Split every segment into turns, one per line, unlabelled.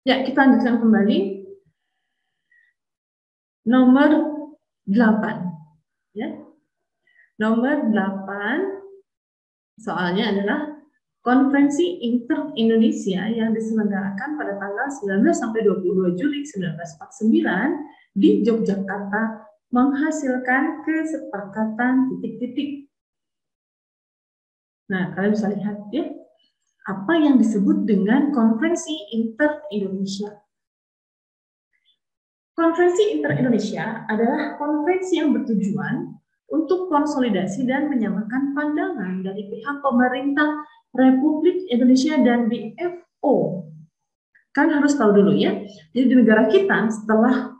Ya, kita lanjutkan kembali. Nomor 8. Ya. Nomor 8 soalnya adalah Konferensi Inter-Indonesia yang diselenggarakan pada tanggal 19 sampai 22 Juli 1949 di Yogyakarta menghasilkan kesepakatan titik-titik. Nah, kalian bisa lihat ya, apa yang disebut dengan Konferensi Inter-Indonesia. Konferensi Inter-Indonesia adalah konferensi yang bertujuan untuk konsolidasi dan menyamakan pandangan dari pihak pemerintah Republik Indonesia dan BFO. Kan harus tahu dulu ya, jadi di negara kita setelah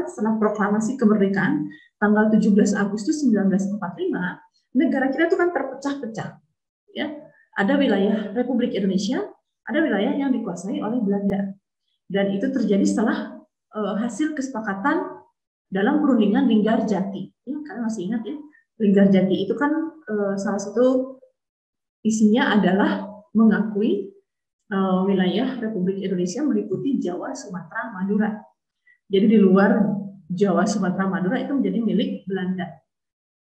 setelah proklamasi kemerdekaan tanggal 17 Agustus 1945, negara kita itu kan terpecah-pecah. Ya, ada wilayah Republik Indonesia, ada wilayah yang dikuasai oleh Belanda. Dan itu terjadi setelah hasil kesepakatan dalam perundingan Linggarjati. Ya, kalian masih ingat ya, Linggarjati itu kan salah satu isinya adalah mengakui wilayah Republik Indonesia meliputi Jawa, Sumatera, Madura. Jadi di luar Jawa, Sumatera, Madura itu menjadi milik Belanda.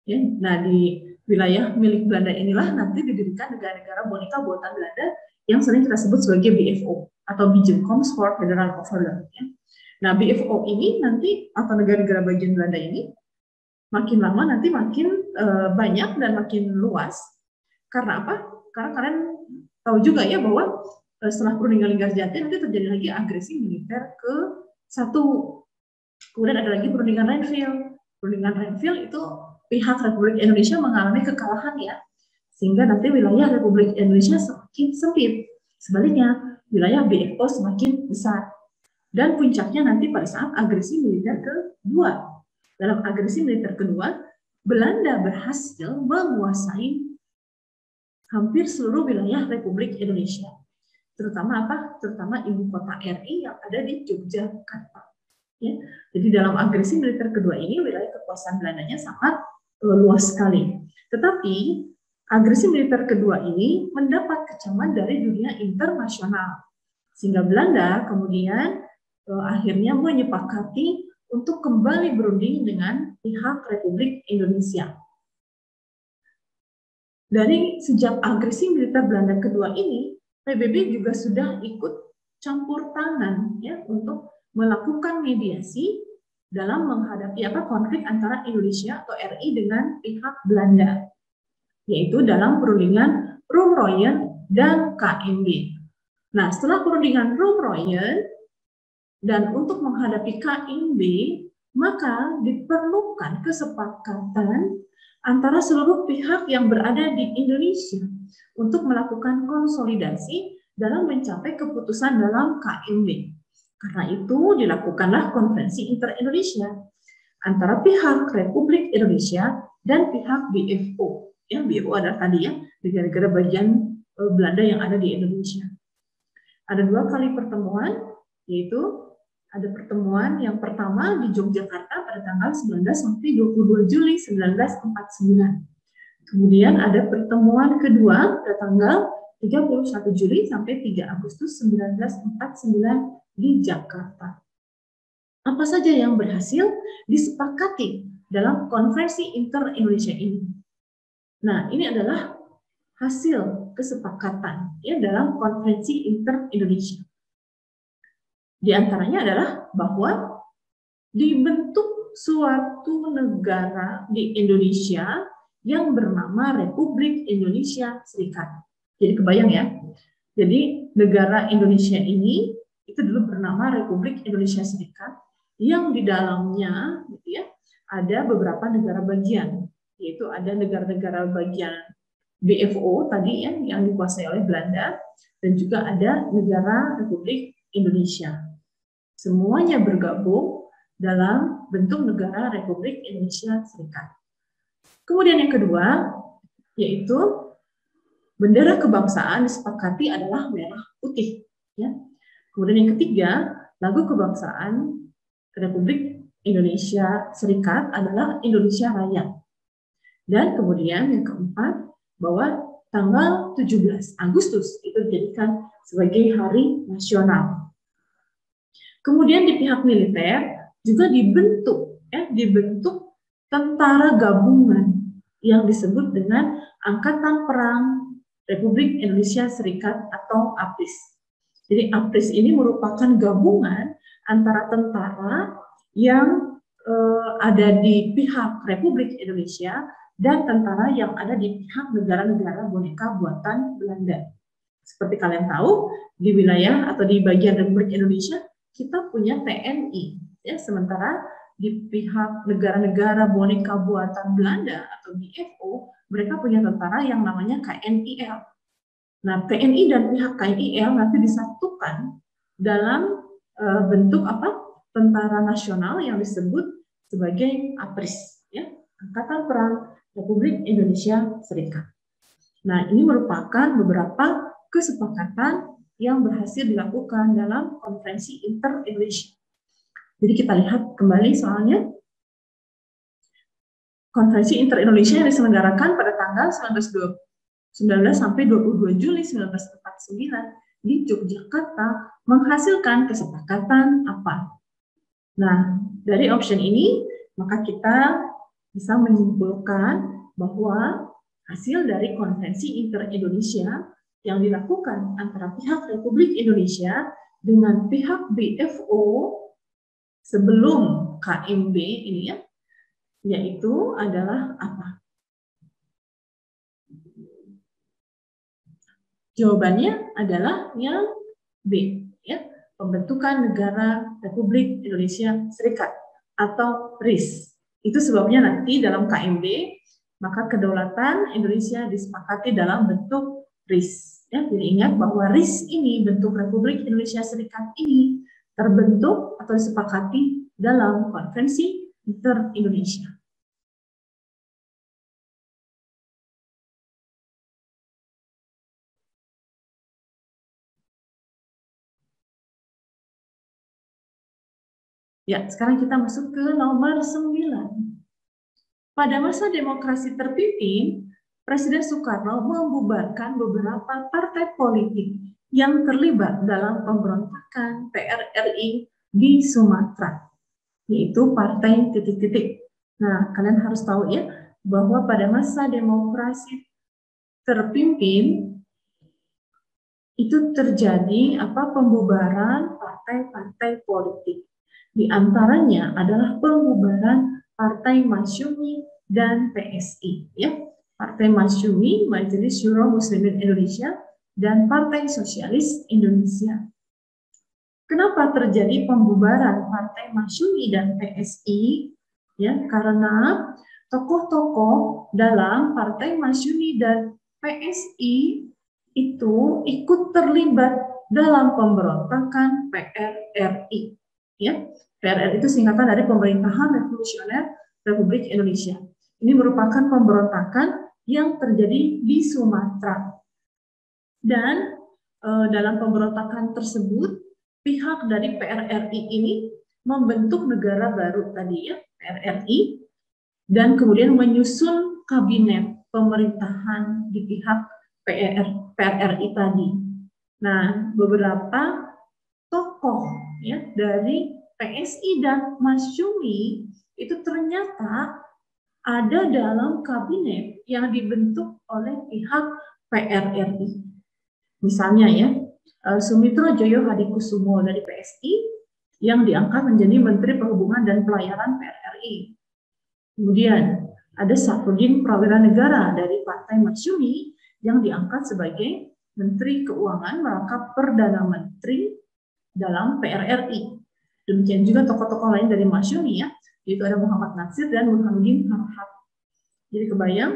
Ya, nah di wilayah milik Belanda inilah nanti didirikan negara-negara boneka buatan Belanda yang sering kita sebut sebagai BFO atau Bijeenkomst voor Federal Overlord. Ya. Nah BFO ini nanti atau negara-negara bagian Belanda ini makin lama nanti makin banyak dan makin luas. Karena apa? Karena kalian tahu juga ya bahwa setelah perundingan Linggarjati nanti terjadi lagi agresi militer ke-1. Kemudian ada lagi perundingan Renville. Perundingan Renville itu pihak Republik Indonesia mengalami kekalahan ya, sehingga nanti wilayah Republik Indonesia semakin sempit. Sebaliknya, wilayah BFO semakin besar. Dan puncaknya nanti pada saat agresi militer kedua. Dalam agresi militer kedua, Belanda berhasil menguasai hampir seluruh wilayah Republik Indonesia. Terutama apa? Terutama ibu kota RI yang ada di Yogyakarta. Ya. Jadi dalam agresi militer kedua ini wilayah kekuasaan Belandanya sangat luas sekali. Tetapi agresi militer kedua ini mendapat kecaman dari dunia internasional. Sehingga Belanda kemudian akhirnya menyepakati untuk kembali berunding dengan pihak Republik Indonesia. Dari sejak agresi militer Belanda kedua ini, PBB juga sudah ikut campur tangan ya untuk melakukan mediasi dalam menghadapi konflik antara Indonesia atau RI dengan pihak Belanda, yaitu dalam perundingan Roem-Royen dan KMB. Nah, setelah perundingan Roem-Royen dan untuk menghadapi KMB, maka diperlukan kesepakatan antara seluruh pihak yang berada di Indonesia untuk melakukan konsolidasi dalam mencapai keputusan dalam KMB. Karena itu dilakukanlah konferensi Inter-Indonesia antara pihak Republik Indonesia dan pihak BFO. Ya, BFO adalah tadi ya, negara-negara bagian Belanda yang ada di Indonesia. Ada 2 kali pertemuan, yaitu ada pertemuan yang pertama di Yogyakarta pada tanggal 19 sampai 22 Juli 1949. Kemudian ada pertemuan kedua pada tanggal 31 Juli sampai 3 Agustus 1949 di Jakarta. Apa saja yang berhasil disepakati dalam konferensi Inter-Indonesia ini? Nah, ini adalah hasil kesepakatan ya dalam konferensi Inter-Indonesia. Di antaranya adalah bahwa dibentuk suatu negara di Indonesia yang bernama Republik Indonesia Serikat. Jadi kebayang ya. Jadi negara Indonesia ini itu dulu bernama Republik Indonesia Serikat yang di dalamnya gitu ya, ada beberapa negara bagian, yaitu ada negara-negara bagian BFO tadi ya yang dikuasai oleh Belanda dan juga ada negara Republik Indonesia. Semuanya bergabung dalam bentuk negara Republik Indonesia Serikat. Kemudian yang kedua, yaitu bendera kebangsaan disepakati adalah merah putih. Ya. Kemudian yang ketiga, lagu kebangsaan Republik Indonesia Serikat adalah Indonesia Raya. Dan kemudian yang keempat, bahwa tanggal 17 Agustus itu dijadikan sebagai hari nasional. Kemudian di pihak militer juga dibentuk tentara gabungan yang disebut dengan Angkatan Perang Republik Indonesia Serikat atau APRIS. Jadi APRIS ini merupakan gabungan antara tentara yang ada di pihak Republik Indonesia dan tentara yang ada di pihak negara-negara boneka buatan Belanda. Seperti kalian tahu, di wilayah atau di bagian Republik Indonesia kita punya TNI, ya, sementara di pihak negara-negara boneka buatan Belanda atau BFO, mereka punya tentara yang namanya KNIL. Nah, TNI dan pihak KNIL nanti disatukan dalam bentuk tentara nasional yang disebut sebagai APRIS, ya, Angkatan Perang Republik Indonesia Serikat. Nah, ini merupakan beberapa kesepakatan yang berhasil dilakukan dalam Konferensi Inter-Indonesia. Jadi kita lihat kembali soalnya. Konferensi Inter-Indonesia yang diselenggarakan pada tanggal 19 sampai 22 Juli 1949 di Yogyakarta menghasilkan kesepakatan apa? Nah, dari option ini maka kita bisa menyimpulkan bahwa hasil dari Konferensi Inter-Indonesia yang dilakukan antara pihak Republik Indonesia dengan pihak BFO sebelum KMB ini, ya, yaitu adalah apa? Jawabannya adalah yang B, ya, pembentukan negara Republik Indonesia Serikat atau RIS. Itu sebabnya nanti dalam KMB maka kedaulatan Indonesia disepakati dalam bentuk RIS. Ya, jadi ingat bahwa RIS ini, bentuk Republik Indonesia Serikat ini, terbentuk atau disepakati dalam Konferensi Inter-Indonesia. Ya, sekarang kita masuk ke nomor 9. Pada masa demokrasi terpimpin, Presiden Soekarno membubarkan beberapa partai politik yang terlibat dalam pemberontakan PRRI di Sumatera, yaitu partai titik-titik. Nah, kalian harus tahu ya, bahwa pada masa demokrasi terpimpin itu terjadi pembubaran partai-partai politik. Di antaranya adalah pembubaran Partai Masyumi dan PSI, ya. Partai Masyumi, Majelis Syuro Muslimin Indonesia, dan Partai Sosialis Indonesia. Kenapa terjadi pembubaran Partai Masyumi dan PSI? Ya, karena tokoh-tokoh dalam Partai Masyumi dan PSI itu ikut terlibat dalam pemberontakan PRRI. Ya, PRRI itu singkatan dari Pemerintahan Revolusioner Republik Indonesia. Ini merupakan pemberontakan yang terjadi di Sumatera. Dan dalam pemberontakan tersebut, pihak dari PRRI ini membentuk negara baru tadi, ya, PRRI, dan kemudian menyusun kabinet pemerintahan di pihak PRRI tadi. Nah, beberapa tokoh, ya, dari PSI dan Masyumi itu ternyata ada dalam kabinet yang dibentuk oleh pihak PRRI. Misalnya, ya, Sumitro Joyo Hadikusumo dari PSI yang diangkat menjadi Menteri Perhubungan dan Pelayaran PRRI. Kemudian ada Safruddin Prawira Negara dari Partai Masyumi yang diangkat sebagai Menteri Keuangan merangkap Perdana Menteri dalam PRRI. Demikian juga tokoh-tokoh lain dari Masyumi, ya, yaitu ada Muhammad Natsir dan Burhanuddin Harhab. Jadi kebayang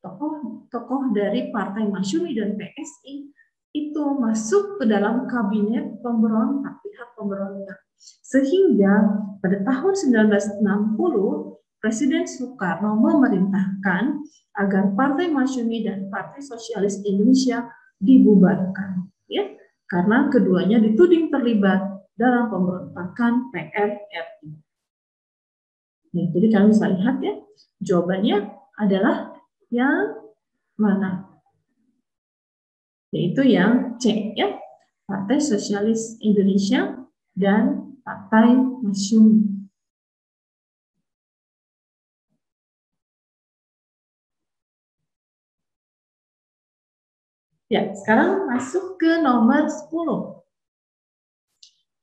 tokoh-tokoh dari Partai Masyumi dan PSI itu masuk ke dalam kabinet pemberontak, pihak pemberontak. Sehingga pada tahun 1960 Presiden Soekarno memerintahkan agar Partai Masyumi dan Partai Sosialis Indonesia dibubarkan, ya, karena keduanya dituding terlibat dalam pemberontakan PRRI. Nih, jadi kalian bisa lihat, ya, jawabannya adalah yang mana? Yaitu yang C, ya, Partai Sosialis Indonesia dan Partai Masyumi. Ya, sekarang masuk ke nomor 10.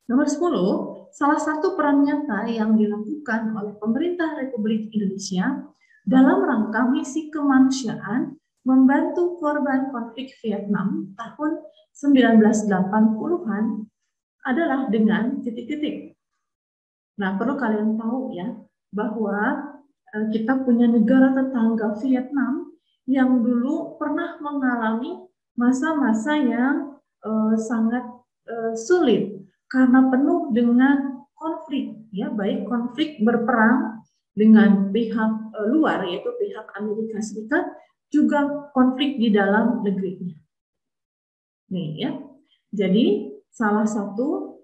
Nomor 10, salah satu peran nyata yang dilakukan oleh pemerintah Republik Indonesia dalam rangka misi kemanusiaan membantu korban konflik Vietnam tahun 1980-an adalah dengan titik-titik. Nah, perlu kalian tahu ya, bahwa kita punya negara tetangga Vietnam yang dulu pernah mengalami masa-masa yang sangat sulit karena penuh dengan konflik, ya, baik konflik berperang dengan pihak luar, yaitu pihak Amerika Serikat, juga konflik di dalam negerinya. Nih ya, jadi salah satu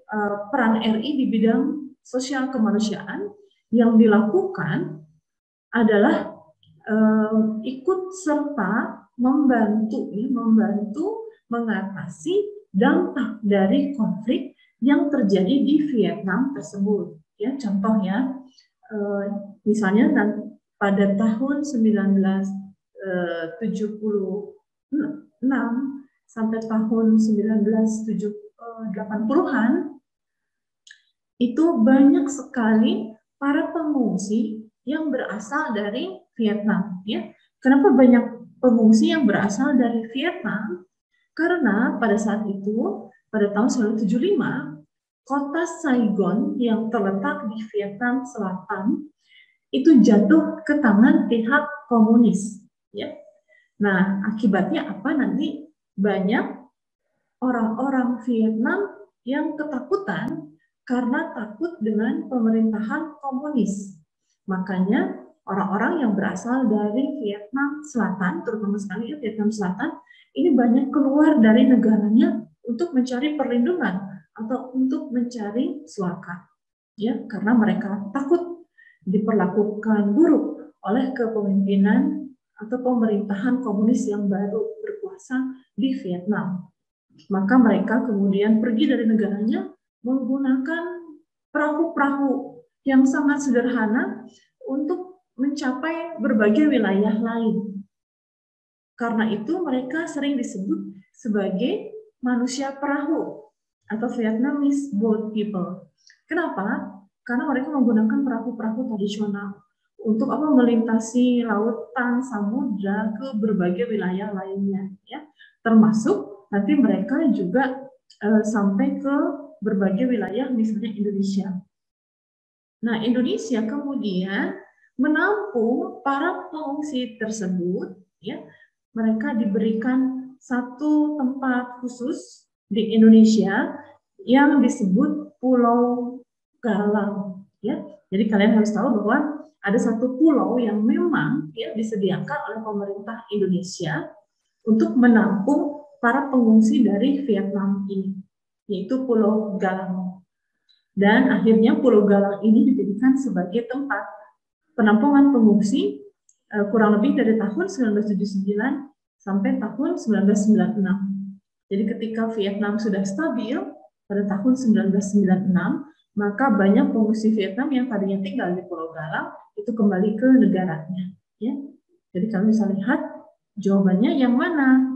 peran RI di bidang sosial kemanusiaan yang dilakukan adalah ikut serta membantu mengatasi dampak dari konflik yang terjadi di Vietnam tersebut. Ya, contohnya, misalnya pada tahun 1976 sampai tahun 1980-an itu banyak sekali para pengungsi yang berasal dari Vietnam. Ya, kenapa banyak pengungsi yang berasal dari Vietnam? Karena pada saat itu, pada tahun 1975, kota Saigon yang terletak di Vietnam Selatan itu jatuh ke tangan pihak komunis. Ya. Nah, akibatnya apa? Nanti banyak orang-orang Vietnam yang ketakutan karena takut dengan pemerintahan komunis. Makanya orang-orang yang berasal dari Vietnam Selatan, terutama sekali Vietnam Selatan, ini banyak keluar dari negaranya untuk mencari perlindungan atau untuk mencari suaka, ya, karena mereka takut diperlakukan buruk oleh kepemimpinan atau pemerintahan komunis yang baru berkuasa di Vietnam. Maka mereka kemudian pergi dari negaranya menggunakan perahu-perahu yang sangat sederhana untuk mencapai berbagai wilayah lain. Karena itu mereka sering disebut sebagai manusia perahu atau Vietnamese boat people. Kenapa? Karena mereka menggunakan perahu-perahu tradisional untuk melintasi lautan, samudra ke berbagai wilayah lainnya, ya. Termasuk nanti mereka juga sampai ke berbagai wilayah, misalnya Indonesia. Nah, Indonesia kemudian menampung para pengungsi tersebut, ya. Mereka diberikan satu tempat khusus di Indonesia yang disebut Pulau Galang, ya. Jadi kalian harus tahu bahwa ada satu pulau yang memang, ya, disediakan oleh pemerintah Indonesia untuk menampung para pengungsi dari Vietnam ini, yaitu Pulau Galang. Dan akhirnya Pulau Galang ini dijadikan sebagai tempat penampungan pengungsi kurang lebih dari tahun 1979 sampai tahun 1996. Jadi ketika Vietnam sudah stabil pada tahun 1996, maka banyak pengungsi Vietnam yang tadinya tinggal di Pulau Galang itu kembali ke negaranya. Ya. Jadi kalian bisa lihat jawabannya yang mana.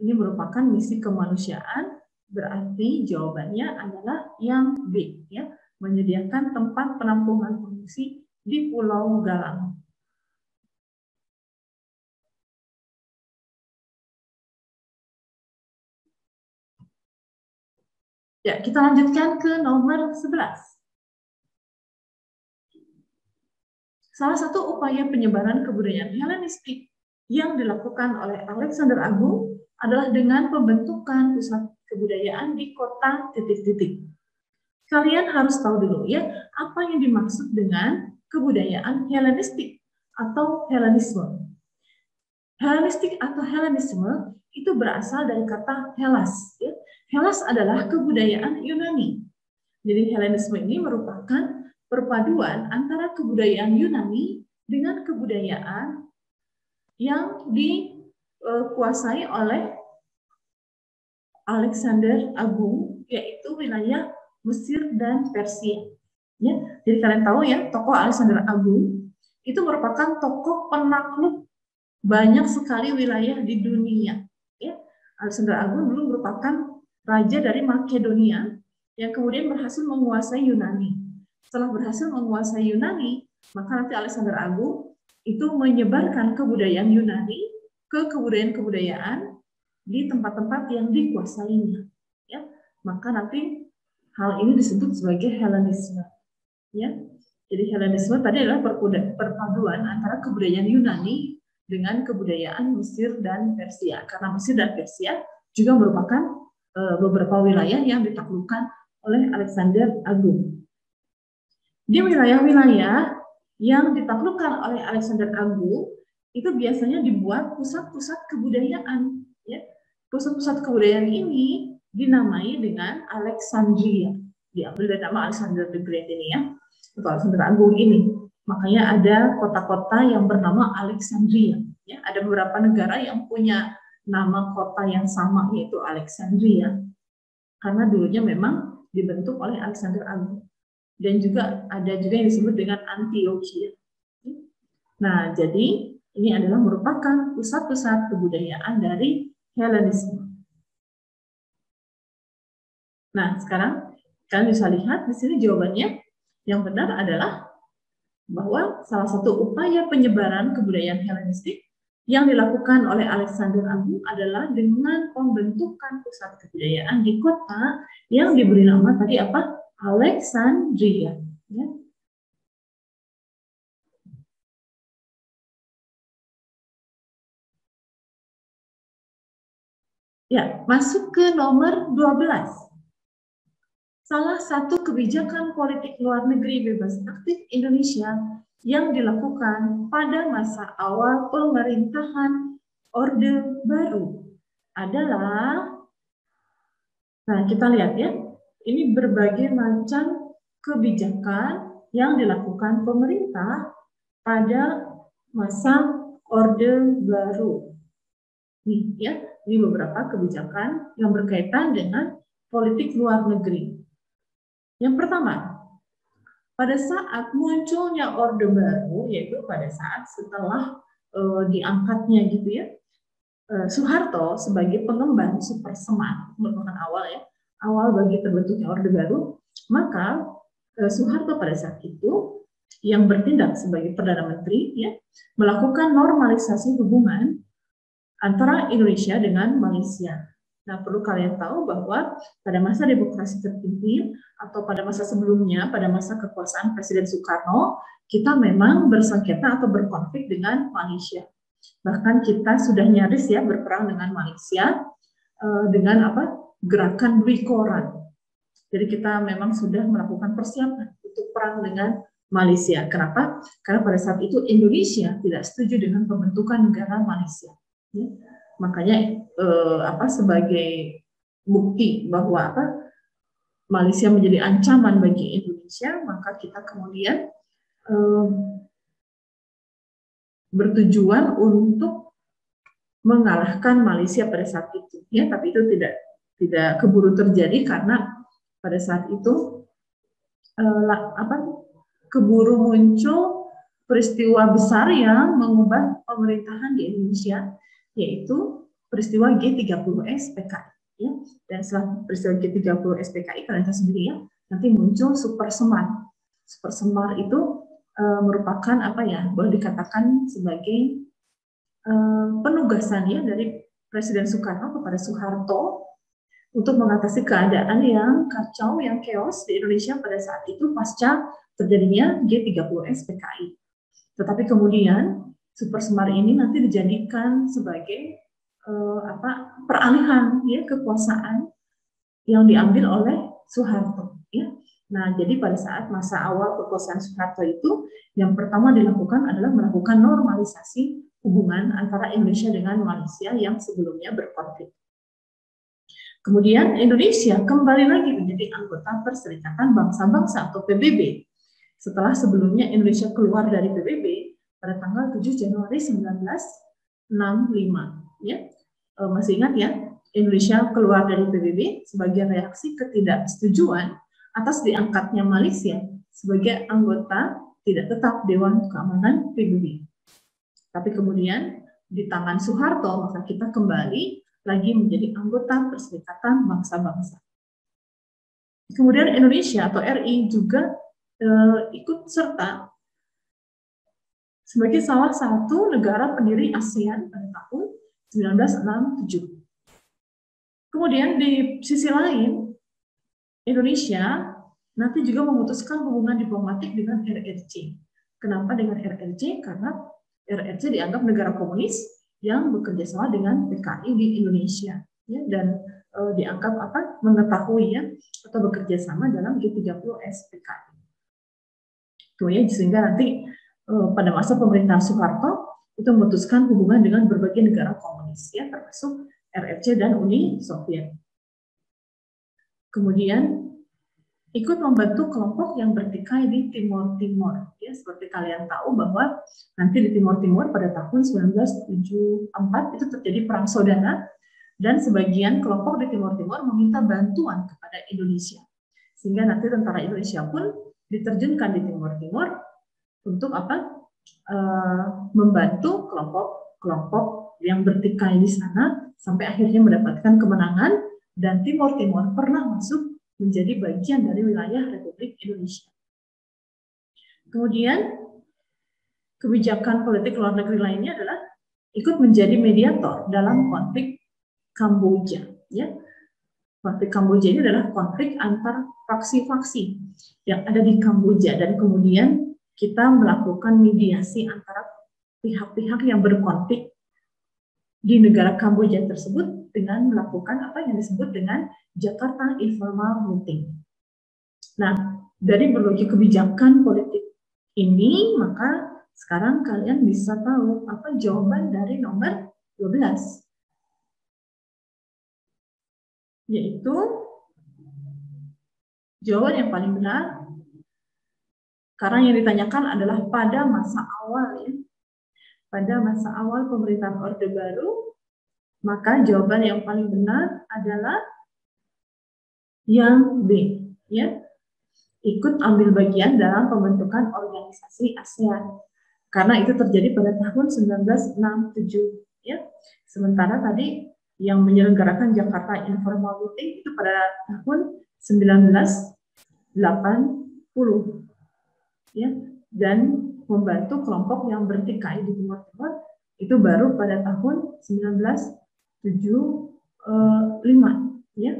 Ini merupakan misi kemanusiaan, berarti jawabannya adalah yang B, ya, menyediakan tempat penampungan pengungsi di Pulau Galang. Ya, kita lanjutkan ke nomor 11. Salah satu upaya penyebaran kebudayaan Helenistik yang dilakukan oleh Alexander Agung adalah dengan pembentukan pusat kebudayaan di kota titik-titik. Kalian harus tahu dulu, ya, apa yang dimaksud dengan kebudayaan Helenistik atau Helenisme. Helenistik atau Helenisme itu berasal dari kata Hellas. Ya. Hellas adalah kebudayaan Yunani. Jadi Helenisme ini merupakan perpaduan antara kebudayaan Yunani dengan kebudayaan yang dikuasai oleh Alexander Agung, yaitu wilayah Mesir dan Persia. Ya, jadi kalian tahu ya, tokoh Alexander Agung itu merupakan tokoh penakluk banyak sekali wilayah di dunia. Ya, Alexander Agung dulu merupakan raja dari Makedonia yang kemudian berhasil menguasai Yunani. Setelah berhasil menguasai Yunani, maka nanti Alexander Agung itu menyebarkan kebudayaan Yunani ke kebudayaan-kebudayaan di tempat-tempat yang dikuasainya. Ya, maka nanti hal ini disebut sebagai Helenisme. Ya, jadi Helenisme tadi adalah perpaduan antara kebudayaan Yunani dengan kebudayaan Mesir dan Persia. Karena Mesir dan Persia juga merupakan beberapa wilayah yang ditaklukkan oleh Alexander Agung. Di wilayah-wilayah yang ditaklukkan oleh Alexander Agung itu biasanya dibuat pusat-pusat kebudayaan. Ya. Pusat-pusat kebudayaan ini dinamai dengan Alexandria. Diambil dari nama Alexander the Great ini ya, atau Alexander Agung ini. Makanya ada kota-kota yang bernama Alexandria. Ya, ada beberapa negara yang punya nama kota yang sama, yaitu Alexandria. Karena dulunya memang dibentuk oleh Alexander Agung. Dan juga ada juga yang disebut dengan Antioquia. Nah, jadi ini adalah merupakan pusat-pusat kebudayaan dari Helenisme. Nah, sekarang kalian bisa lihat di sini jawabannya. Yang benar adalah bahwa salah satu upaya penyebaran kebudayaan Helenistik yang dilakukan oleh Alexander Agung adalah dengan pembentukan pusat kebudayaan di kota yang diberi nama tadi apa? Alexandria. Ya. Ya, masuk ke nomor 12. Salah satu kebijakan politik luar negeri bebas aktif Indonesia yang dilakukan pada masa awal pemerintahan Orde Baru adalah, nah kita lihat ya, ini berbagai macam kebijakan yang dilakukan pemerintah pada masa Orde Baru. Nih ya, ini beberapa kebijakan yang berkaitan dengan politik luar negeri. Yang pertama, pada saat munculnya Orde Baru, yaitu pada saat setelah diangkatnya gitu ya, Soeharto sebagai pengemban Supersemar, merupakan awal ya, awal bagi terbentuknya Orde Baru, maka Soeharto pada saat itu yang bertindak sebagai Perdana Menteri ya, melakukan normalisasi hubungan antara Indonesia dengan Malaysia. Nah, perlu kalian tahu bahwa pada masa demokrasi terpimpin atau pada masa sebelumnya, pada masa kekuasaan Presiden Soekarno, kita memang bersengketa atau berkonflik dengan Malaysia. Bahkan kita sudah nyaris ya berperang dengan Malaysia dengan apa? Gerakan beli koran. Jadi kita memang sudah melakukan persiapan untuk perang dengan Malaysia. Kenapa? Karena pada saat itu Indonesia tidak setuju dengan pembentukan negara Malaysia. Ya. Makanya sebagai bukti bahwa Malaysia menjadi ancaman bagi Indonesia, maka kita kemudian bertujuan untuk mengalahkan Malaysia pada saat itu. Ya, tapi itu tidak keburu terjadi karena pada saat itu keburu muncul peristiwa besar yang mengubah pemerintahan di Indonesia, yaitu peristiwa G30S PKI. Ya. Dan setelah peristiwa G30S PKI, kalian tahu sendiri ya, nanti muncul Supersemar. Supersemar itu merupakan boleh dikatakan sebagai penugasan ya dari Presiden Soekarno kepada Soeharto untuk mengatasi keadaan yang kacau, yang chaos di Indonesia pada saat itu pasca terjadinya G30S PKI. Tetapi kemudian Supersemar ini nanti dijadikan sebagai peralihan ya kekuasaan yang diambil oleh Soeharto. Ya. Nah, jadi pada saat masa awal kekuasaan Soeharto itu, yang pertama dilakukan adalah melakukan normalisasi hubungan antara Indonesia dengan Malaysia yang sebelumnya berkonflik. Kemudian Indonesia kembali lagi menjadi anggota Perserikatan Bangsa-Bangsa atau PBB. Setelah sebelumnya Indonesia keluar dari PBB pada tanggal 7 Januari 1965. Ya. Masih ingat ya, Indonesia keluar dari PBB sebagai reaksi ketidaksetujuan atas diangkatnya Malaysia sebagai anggota tidak tetap Dewan Keamanan PBB. Tapi kemudian di tangan Soeharto maka kita kembali lagi menjadi anggota Perserikatan Bangsa-Bangsa. Kemudian Indonesia atau RI juga ikut serta sebagai salah satu negara pendiri ASEAN pada tahun 1967. Kemudian di sisi lain, Indonesia nanti juga memutuskan hubungan diplomatik dengan RRC. Kenapa dengan RRC? Karena RRC dianggap negara komunis yang bekerja sama dengan PKI di Indonesia, ya, dan dianggap mengetahui ya atau bekerja sama dalam G30S PKI. Itu ya, sehingga nanti pada masa pemerintahan Soeharto itu memutuskan hubungan dengan berbagai negara komunis ya, termasuk RRC dan Uni Soviet. Kemudian ikut membantu kelompok yang bertikai di Timur Timur. Ya, seperti kalian tahu bahwa nanti di Timur Timur pada tahun 1974 itu terjadi perang saudara dan sebagian kelompok di Timur Timur meminta bantuan kepada Indonesia. Sehingga nanti tentara Indonesia pun diterjunkan di Timur Timur untuk membantu kelompok-kelompok yang bertikai di sana sampai akhirnya mendapatkan kemenangan dan Timur Timur pernah masuk menjadi bagian dari wilayah Republik Indonesia. Kemudian kebijakan politik luar negeri lainnya adalah ikut menjadi mediator dalam konflik Kamboja. Ya, konflik Kamboja ini adalah konflik antar faksi-faksi yang ada di Kamboja dan kemudian kita melakukan mediasi antara pihak-pihak yang berkonflik di negara Kamboja tersebut dengan melakukan apa yang disebut dengan Jakarta Informal Meeting. Nah, dari berbagai kebijakan politik ini, maka sekarang kalian bisa tahu apa jawaban dari nomor 12. Yaitu jawaban yang paling benar, karena yang ditanyakan adalah pada masa awal ya. Pada masa awal pemerintahan Orde Baru, maka jawaban yang paling benar adalah yang B, ya. Ikut ambil bagian dalam pembentukan organisasi ASEAN. Karena itu terjadi pada tahun 1967, ya. Sementara tadi yang menyelenggarakan Jakarta Informal Meeting itu pada tahun 1980, ya. Dan membantu kelompok yang bertikai di Timur Timur itu baru pada tahun 1975, ya.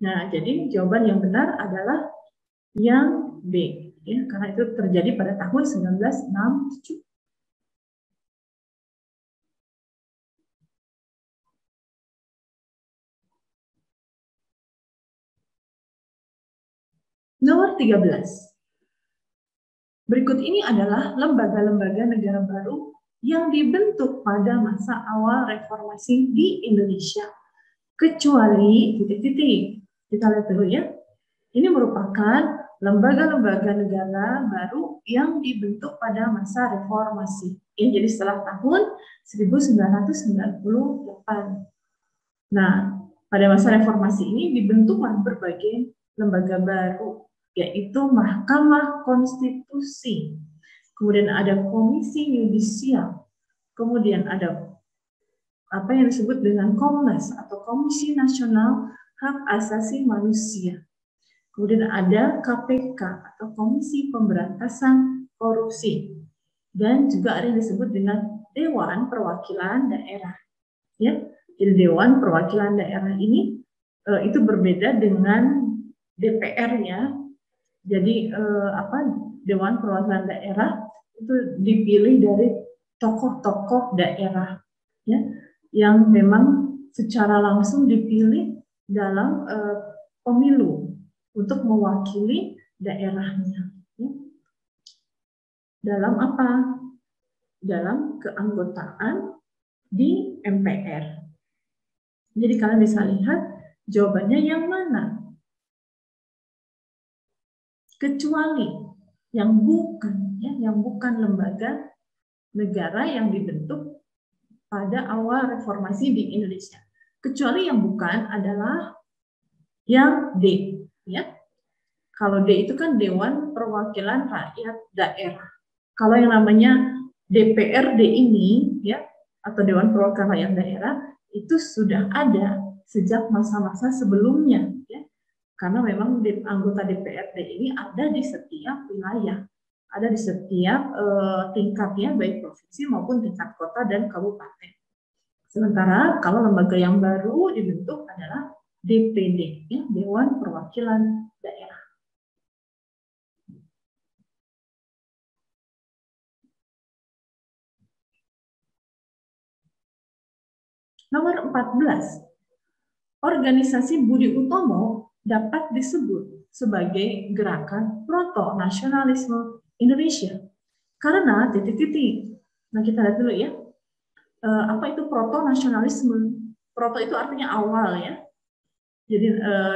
Nah, jadi jawaban yang benar adalah yang B, ya, karena itu terjadi pada tahun 1967. Nomor 13. Berikut ini adalah lembaga-lembaga negara baru yang dibentuk pada masa awal reformasi di Indonesia. Kecuali titik-titik. Kita lihat dulu ya. Ini merupakan lembaga-lembaga negara baru yang dibentuk pada masa reformasi. Ya, jadi setelah tahun 1998. Nah, pada masa reformasi ini dibentuklah berbagai lembaga baru, yaitu Mahkamah Konstitusi, kemudian ada Komisi Yudisial, kemudian ada apa yang disebut dengan Komnas atau Komisi Nasional Hak Asasi Manusia, kemudian ada KPK atau Komisi Pemberantasan Korupsi, dan juga ada yang disebut dengan Dewan Perwakilan Daerah. Ya, jadi Dewan Perwakilan Daerah ini itu berbeda dengan DPR-nya. Jadi Dewan Perwakilan Daerah itu dipilih dari tokoh-tokoh daerah, ya, yang memang secara langsung dipilih dalam pemilu untuk mewakili daerahnya. Ya. Dalam apa? Dalam keanggotaan di MPR. Jadi kalian bisa lihat jawabannya yang mana? Kecuali yang bukan, ya, yang bukan lembaga negara yang dibentuk pada awal reformasi di Indonesia. Kecuali yang bukan adalah yang D, ya. Kalau D itu kan Dewan Perwakilan Rakyat Daerah. Kalau yang namanya DPRD ini, ya, atau Dewan Perwakilan Rakyat Daerah, itu sudah ada sejak masa-masa sebelumnya, ya. Karena memang anggota DPRD ini ada di setiap wilayah, ada di setiap tingkatnya, baik provinsi maupun tingkat kota dan kabupaten. Sementara kalau lembaga yang baru dibentuk adalah DPD, ya, Dewan Perwakilan Daerah. Nomor 14, organisasi Budi Utomo dapat disebut sebagai gerakan proto-nasionalisme Indonesia. Karena titik-titik. Nah, kita lihat dulu ya. Apa itu proto-nasionalisme? Proto itu artinya awal, ya.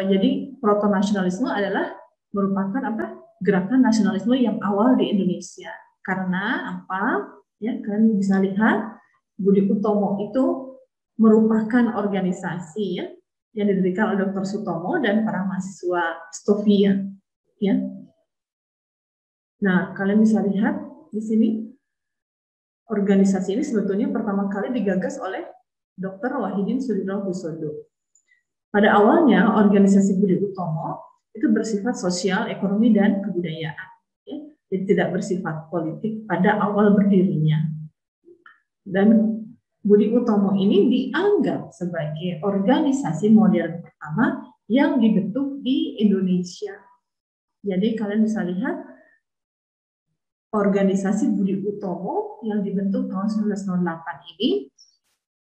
Jadi proto-nasionalisme adalah merupakan apa? Gerakan nasionalisme yang awal di Indonesia. Karena apa? Ya, kalian bisa lihat Budi Utomo itu merupakan organisasi, ya, yang didirikan oleh Dr. Sutomo dan para mahasiswa Stovia, ya. Nah, kalian bisa lihat di sini organisasi ini sebetulnya pertama kali digagas oleh Dr. Wahidin Sudirohusodo. Pada awalnya organisasi Budi Utomo itu bersifat sosial, ekonomi, dan kebudayaan, ya. Jadi tidak bersifat politik pada awal berdirinya. Dan Budi Utomo ini dianggap sebagai organisasi modern pertama yang dibentuk di Indonesia. Jadi kalian bisa lihat organisasi Budi Utomo yang dibentuk tahun 1908 ini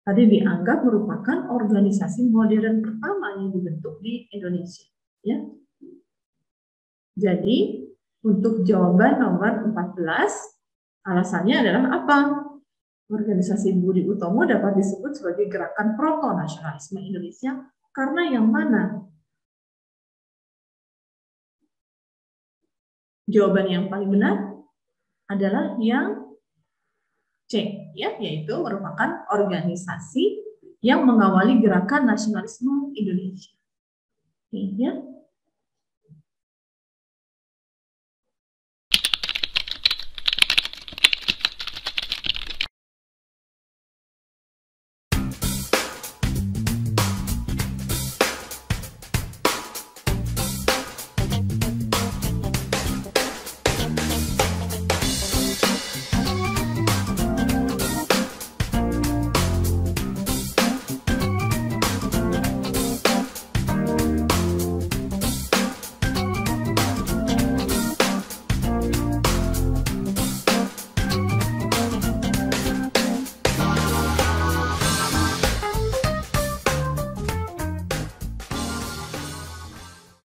tadi dianggap merupakan organisasi modern pertama yang dibentuk di Indonesia. Ya. Jadi untuk jawaban nomor 14, alasannya adalah apa? Organisasi Budi Utomo dapat disebut sebagai gerakan proto-nasionalisme Indonesia karena yang mana? Jawaban yang paling benar adalah yang C, ya, yaitu merupakan organisasi yang mengawali gerakan nasionalisme Indonesia. Oke, ya.